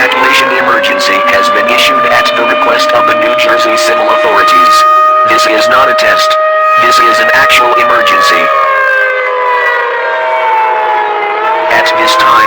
evacuation emergency has been issued at the request of the New Jersey civil authorities. This is not a test. This is an actual emergency. At this time,